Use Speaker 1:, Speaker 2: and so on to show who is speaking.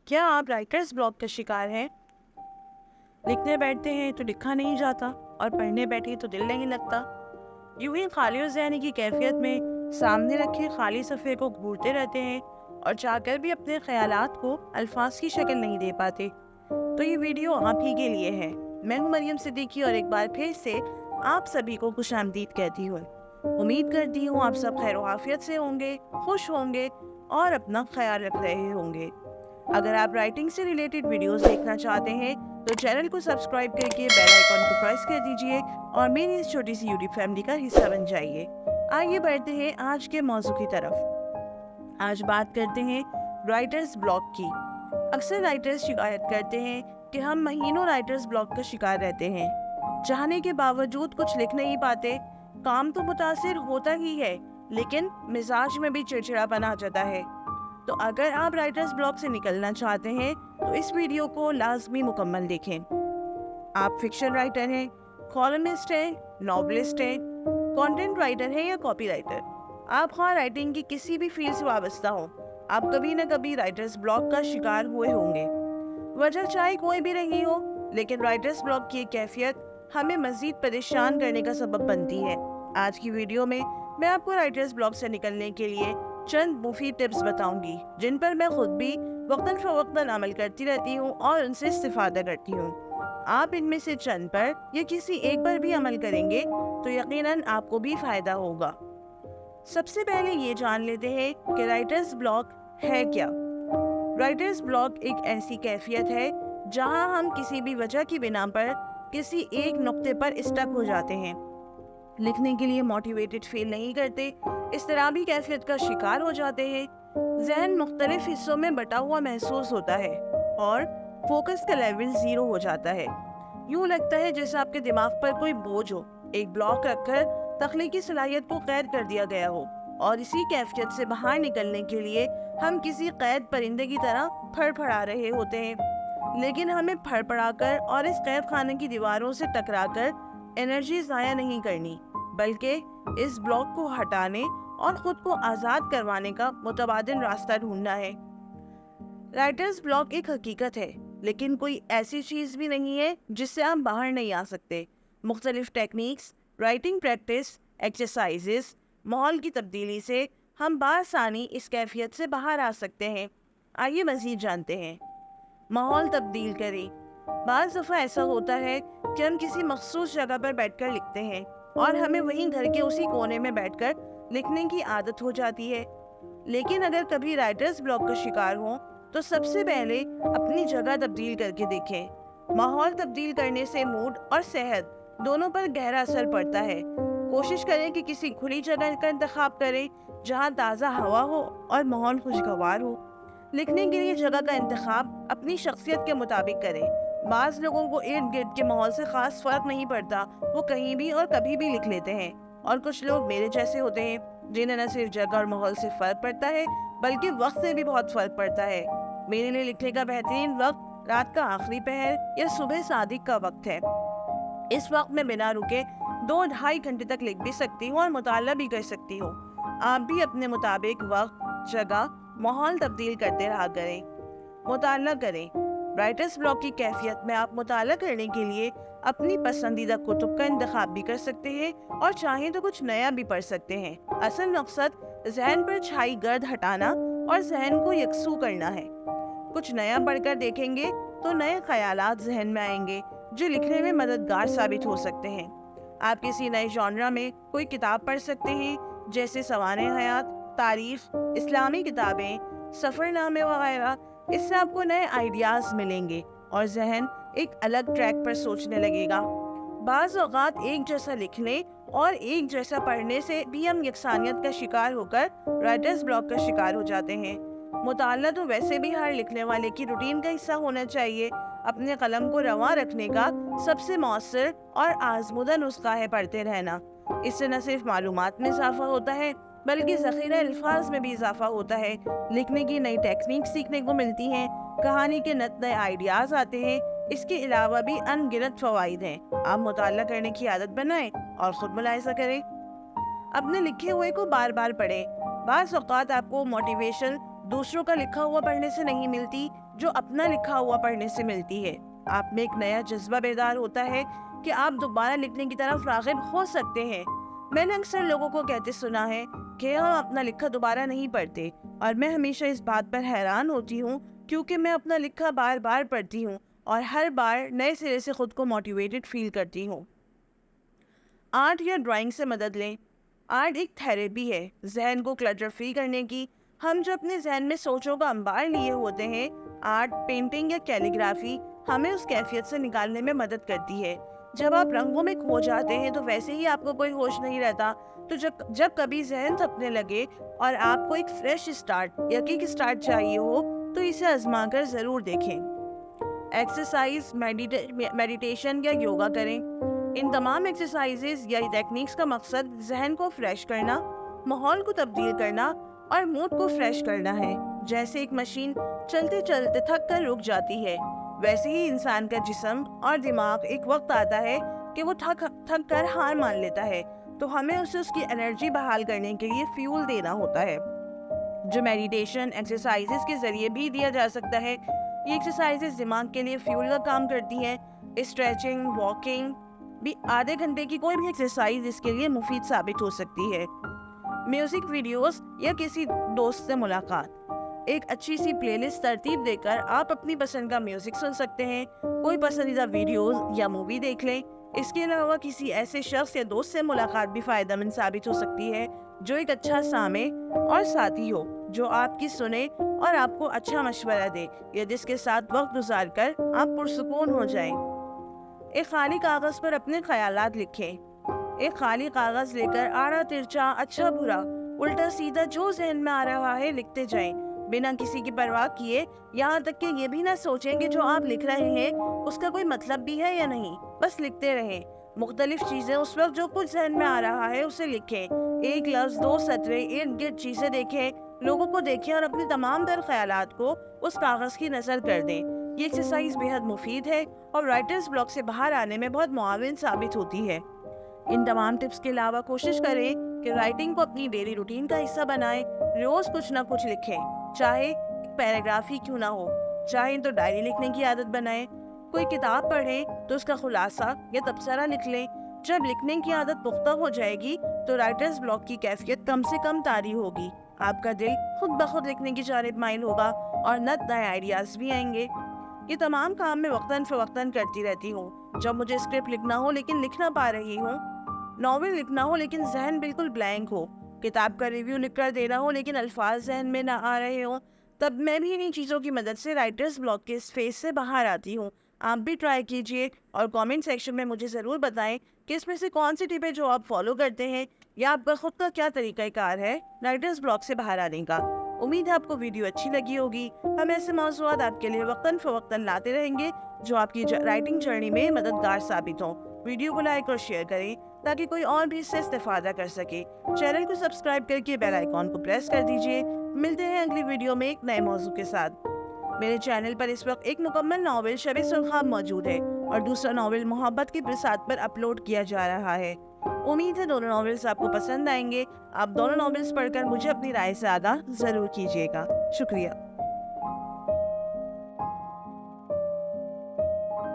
Speaker 1: کیا آپ writers block کا شکار ہیں؟ لکھنے بیٹھتے ہیں تو لکھا نہیں جاتا اور پڑھنے بیٹھے تو دل نہیں لگتا۔ یوں ہی خالی ذہنی کی کیفیت میں سامنے رکھے خالی صفحے کو گھورتے رہتے ہیں اور چاہ کر بھی اپنے خیالات کو الفاظ کی شکل نہیں دے پاتے۔ تو یہ ویڈیو آپ ہی کے لیے ہے۔ میں ہوں مریم صدیقی اور ایک بار پھر سے آپ سبھی کو خوش آمدید کہتی ہوں۔ امید کرتی ہوں آپ سب خیر و عافیت سے ہوں گے، خوش ہوں گے اور اپنا خیال رکھ رہے ہوں گے۔ اگر آپ رائٹنگ سے ریلیٹڈ ویڈیوز دیکھنا چاہتے ہیں تو چینل کو سبسکرائب کر کے بیل آئیکن کو پریس کر دیجئے اور میری اس چھوٹی سی یوٹیوب فیملی کا حصہ بن جائیے۔ آئیے بڑھتے ہیں آج کے موضوع کی طرف۔ آج بات کرتے ہیں رائٹرز بلاک کی۔ اکثر رائٹرز شکایت کرتے ہیں کہ ہم مہینوں رائٹرز بلاک کا شکار رہتے ہیں، چاہنے کے باوجود کچھ لکھ نہیں پاتے۔ کام تو متاثر ہوتا ہی ہے لیکن مزاج میں بھی چڑچڑا پن آ جاتا ہے۔ تو اگر آپ رائٹرز بلاک سے نکلنا چاہتے ہیں تو اس ویڈیو کو لازمی مکمل دیکھیں۔ آپ فکشن رائٹر ہیں، کالمسٹ ہیں، ناولسٹ ہیں، کانٹینٹ رائٹر ہیں یا کاپی رائٹر، آپ خواہ رائٹنگ کی کسی بھی فیلڈ سے وابستہ ہوں، آپ کبھی نہ کبھی رائٹرز بلاک کا شکار ہوئے ہوں گے۔ وجہ چاہے کوئی بھی رہی ہو، لیکن رائٹرز بلاک کی کیفیت ہمیں مزید پریشان کرنے کا سبب بنتی ہے۔ آج کی ویڈیو میں آپ کو رائٹرز بلاک سے نکلنے کے لیے چند مفید ٹپس بتاؤں گی جن پر میں خود بھی وقتاً فوقتاً عمل کرتی رہتی ہوں اور ان سے استفادہ کرتی ہوں۔ آپ ان میں سے چند پر یا کسی ایک پر بھی عمل کریں گے تو یقیناً آپ کو بھی فائدہ ہوگا۔ سب سے پہلے یہ جان لیتے ہیں کہ رائٹرز بلاک ہے کیا۔ رائٹرز بلاک ایک ایسی کیفیت ہے جہاں ہم کسی بھی وجہ کی بنا پر کسی ایک نقطے پر اسٹک ہو جاتے ہیں، لکھنے کے لیے موٹیویٹڈ فیل نہیں کرتے، اضطرابی کیفیت کا شکار ہو جاتے ہیں، ذہن مختلف حصوں میں بٹا ہوا محسوس ہوتا ہے اور فوکس کا لیول 0 ہو جاتا ہے۔ یوں لگتا ہے جیسے آپ کے دماغ پر کوئی بوجھ ہو، ایک بلاک رکھ کر تخلیقی صلاحیت کو قید کر دیا گیا ہو، اور اسی کیفیت سے باہر نکلنے کے لیے ہم کسی قید پرندے کی طرح پھڑ پھڑا رہے ہوتے ہیں، لیکن ہمیں پھڑ پڑا کر اور اس قید خانے کی دیواروں سے ٹکرا کر انرجی ضائع نہیں کرنی، بلکہ اس بلاک کو ہٹانے اور خود کو آزاد کروانے کا متبادل راستہ ڈھونڈنا ہے۔ رائٹرز بلاک ایک حقیقت ہے، لیکن کوئی ایسی چیز بھی نہیں ہے جس سے آپ باہر نہیں آ سکتے۔ مختلف ٹیکنیکس، رائٹنگ پریکٹس، ایکسرسائزز، ماحول کی تبدیلی سے ہم بآسانی اس کیفیت سے باہر آ سکتے ہیں۔ آئیے مزید جانتے ہیں۔ ماحول تبدیل کریں۔ بعض دفعہ ایسا ہوتا ہے کہ ہم کسی مخصوص جگہ پر بیٹھ کر لکھتے ہیں اور ہمیں وہیں گھر کے اسی کونے میں بیٹھ کر لکھنے کی عادت ہو جاتی ہے، لیکن اگر کبھی رائٹرز بلاک کا شکار ہوں تو سب سے پہلے اپنی جگہ تبدیل کر کے دیکھیں۔ ماحول تبدیل کرنے سے موڈ اور صحت دونوں پر گہرا اثر پڑتا ہے۔ کوشش کریں کہ کسی کھلی جگہ کا انتخاب کریں جہاں تازہ ہوا ہو اور ماحول خوشگوار ہو۔ لکھنے کے لیے جگہ کا انتخاب اپنی شخصیت کے مطابق کریں۔ بعض لوگوں کو ارد گرد کے ماحول سے خاص فرق نہیں پڑتا، وہ کہیں بھی اور کبھی بھی لکھ لیتے ہیں، اور کچھ لوگ میرے جیسے ہوتے ہیں جنہیں نہ صرف جگہ اور ماحول سے فرق پڑتا ہے بلکہ وقت سے بھی بہت فرق پڑتا ہے۔ میرے لیے لکھنے کا بہترین وقت رات کا آخری پہر یا صبح صادق کا وقت ہے۔ اس وقت میں بنا رکے 2-2.5 گھنٹے تک لکھ بھی سکتی ہوں اور مطالعہ بھی کر سکتی ہوں۔ آپ بھی اپنے مطابق وقت، جگہ، ماحول تبدیل کرتے رہا کریں۔ مطالعہ کریں۔ رائٹرز بلاک کی کیفیت میں آپ مطالعہ کرنے کے لیے اپنی پسندیدہ کتب کا انتخاب بھی کر سکتے ہیں اور چاہیں تو کچھ نیا بھی پڑھ سکتے ہیں۔ اصل مقصد ذہن پر چھائی گرد ہٹانا اور ذہن کو یکسو کرنا ہے۔ کچھ نیا پڑھ کر دیکھیں گے تو نئے خیالات ذہن میں آئیں گے جو لکھنے میں مددگار ثابت ہو سکتے ہیں۔ آپ کسی نئے جانرا میں کوئی کتاب پڑھ سکتے ہیں جیسے سوانح حیات، تاریخ، اسلامی کتابیں، سفر نامے وغیرہ۔ اس سے آپ کو نئے آئیڈیاز ملیں گے اور ذہن ایک الگ ٹریک پر سوچنے لگے گا۔ بعض اوقات ایک جیسا لکھنے اور ایک جیسا پڑھنے سے بھی ہم یکسانیت کا شکار ہو کر رائٹرز بلاک کا شکار ہو جاتے ہیں۔ مطالعہ تو ویسے بھی ہر لکھنے والے کی روٹین کا حصہ ہونا چاہیے۔ اپنے قلم کو رواں رکھنے کا سب سے مؤثر اور آزمودہ نسخہ ہے پڑھتے رہنا۔ اس سے نہ صرف معلومات میں اضافہ ہوتا ہے بلکہ ذخیرہ الفاظ میں بھی اضافہ ہوتا ہے، لکھنے کی نئی ٹیکنیک سیکھنے کو ملتی ہیں، کہانی کے نئے آئیڈیاز آتے ہیں۔ اس کے علاوہ بھی ان گنت فوائد ہیں۔ آپ مطالعہ کرنے کی عادت بنائیں اور خود ملاحظہ کریں۔ اپنے لکھے ہوئے کو بار بار پڑھیں۔ بعض اوقات آپ کو موٹیویشن دوسروں کا لکھا ہوا پڑھنے سے نہیں ملتی جو اپنا لکھا ہوا پڑھنے سے ملتی ہے۔ آپ میں ایک نیا جذبہ بیدار ہوتا ہے کہ آپ دوبارہ لکھنے کی طرف راغب ہو سکتے ہیں۔ میں نے اکثر لوگوں کو کہتے سنا ہے کہ ہم اپنا لکھا دوبارہ نہیں پڑھتے، اور میں ہمیشہ اس بات پر حیران ہوتی ہوں کیونکہ میں اپنا لکھا بار بار پڑھتی ہوں اور ہر بار نئے سرے سے خود کو موٹیویٹڈ فیل کرتی ہوں۔ آرٹ یا ڈرائنگ سے مدد لیں۔ آرٹ ایک تھیراپی ہے ذہن کو کلٹر فری کرنے کی۔ ہم جو اپنے ذہن میں سوچوں کا انبار لیے ہوتے ہیں، آرٹ، پینٹنگ یا کیلیگرافی ہمیں اس کیفیت سے نکالنے میں مدد کرتی ہے۔ جب آپ رنگوں میں کھو جاتے ہیں تو ویسے ہی آپ کو کوئی ہوش نہیں رہتا، تو جب کبھی ذہن تھکنے لگے اور آپ کو ایک فریش اسٹارٹ یا کک اسٹارٹ چاہیے ہو تو اسے آزما کر ضرور دیکھیں۔ ایکسرسائز، میڈیٹیشن یا یوگا کریں۔ ان تمام ایکسرسائزز یا ٹیکنیکس کا مقصد ذہن کو فریش کرنا، ماحول کو تبدیل کرنا اور موڈ کو فریش کرنا ہے۔ جیسے ایک مشین چلتے چلتے تھک کر رک جاتی ہے، ویسے ہی انسان کا جسم اور دماغ ایک وقت آتا ہے کہ وہ تھک کر ہار مان لیتا ہے، تو ہمیں اسے اس کی انرجی بحال کرنے کے لیے فیول دینا ہوتا ہے، جو میڈیٹیشن ایکسرسائزز کے ذریعے بھی دیا جا سکتا ہے۔ یہ ایکسرسائزز دماغ کے لیے فیول کا کام کرتی ہیں۔ اسٹریچنگ، واکنگ بھی آدھے گھنٹے کی کوئی بھی ایکسرسائز اس کے لیے مفید ثابت ہو سکتی ہے۔ میوزک ویڈیوز یا کسی دوست سے ملاقات۔ ایک اچھی سی پلے لسٹ ترتیب دے کر آپ اپنی پسند کا میوزک سن سکتے ہیں، کوئی پسندیدہ ویڈیوز یا مووی دیکھ لیں۔ اس کے علاوہ کسی ایسے شخص یا دوست سے ملاقات بھی فائدہ مند ثابت ہو سکتی ہے جو ایک اچھا سامع اور ساتھی ہو، جو آپ کی سنے اور آپ کو اچھا مشورہ دے، یا جس کے ساتھ وقت گزار کر آپ پرسکون ہو جائیں۔ ایک خالی کاغذ پر اپنے خیالات لکھیں۔ ایک خالی کاغذ لے کر آڑا ترچا، اچھا برا، الٹا سیدھا جو ذہن میں آ رہا ہے لکھتے جائیں، بنا کسی کی پرواہ کیے، یہاں تک کہ یہ بھی نہ سوچیں کہ جو آپ لکھ رہے ہیں اس کا کوئی مطلب بھی ہے یا نہیں، بس لکھتے رہیں۔ مختلف چیزیں اس وقت جو کچھ ذہن میں آ رہا ہے اسے لکھیں، ایک لفظ، دو سطریں، ارد گرد چیزیں دیکھیں، لوگوں کو دیکھیں اور اپنے تمام تر خیالات کو اس کاغذ کی نظر کر دیں۔ یہ ایکسرسائز بہت مفید ہے اور رائٹرز بلاک سے باہر آنے میں بہت معاون ثابت ہوتی ہے۔ ان تمام ٹپس کے علاوہ کوشش کریں کہ رائٹنگ کو اپنی ڈیلی روٹین کا حصہ بنائیں۔ روز کچھ نہ کچھ لکھیں، چاہے ایک پیراگراف ہی کیوں نہ ہو، چاہے تو ڈائری لکھنے کی عادت بنائیں۔ کوئی کتاب پڑھیں تو اس کا خلاصہ یا تبصرہ لکھ لیں۔ جب لکھنے کی عادت پختہ ہو جائے گی تو رائٹرز بلاک کی کیفیت کم سے کم طاری ہوگی، آپ کا دل خود بخود لکھنے کی جانب مائل ہوگا اور نئے آئیڈیاز بھی آئیں گے۔ یہ تمام کام میں وقتاً فوقتاً کرتی رہتی ہوں۔ جب مجھے اسکرپٹ لکھنا ہو لیکن لکھ نہ پا رہی ہوں، ناول لکھنا ہو لیکن ذہن بالکل بلینک ہو، کتاب کا ریویو لکھ کر دینا ہو لیکن الفاظ ذہن میں نہ آ رہے ہوں، تب میں بھی انہیں چیزوں کی مدد سے رائٹرز بلاک کے اس فیز سے باہر آتی ہوں۔ آپ بھی ٹرائی کیجئے اور کامنٹ سیکشن میں مجھے ضرور بتائیں کہ اس میں سے کون سی ٹپ ہے جو آپ فالو کرتے ہیں، یا آپ کا خود کا کیا طریقہ کار ہے رائٹرز بلاک سے باہر آنے کا۔ امید ہے آپ کو ویڈیو اچھی لگی ہوگی۔ ہم ایسے موضوعات آپ کے لیے وقتاً فوقتاً لاتے رہیں گے جو آپ کی رائٹنگ جرنی میں مددگار ثابت ہوں۔ ویڈیو کو لائک اور شیئر کریں تاکہ کوئی اور بھی اس سے استفادہ کر سکے۔ چینل کو سبسکرائب کر کے بیل آئیکن کو پریس کر دیجئے۔ ملتے ہیں اگلی ویڈیو میں ایک نئے موضوع کے ساتھ۔ میرے چینل پر اس وقت ایک مکمل ناول شب سرخاب موجود ہے اور دوسرا ناول محبت کی برسات پر اپلوڈ کیا جا رہا ہے۔ امید ہے دونوں ناولز آپ کو پسند آئیں گے۔ آپ دونوں ناولز پڑھ کر مجھے اپنی رائے سے آگاہ ضرور کیجیے گا۔ شکریہ۔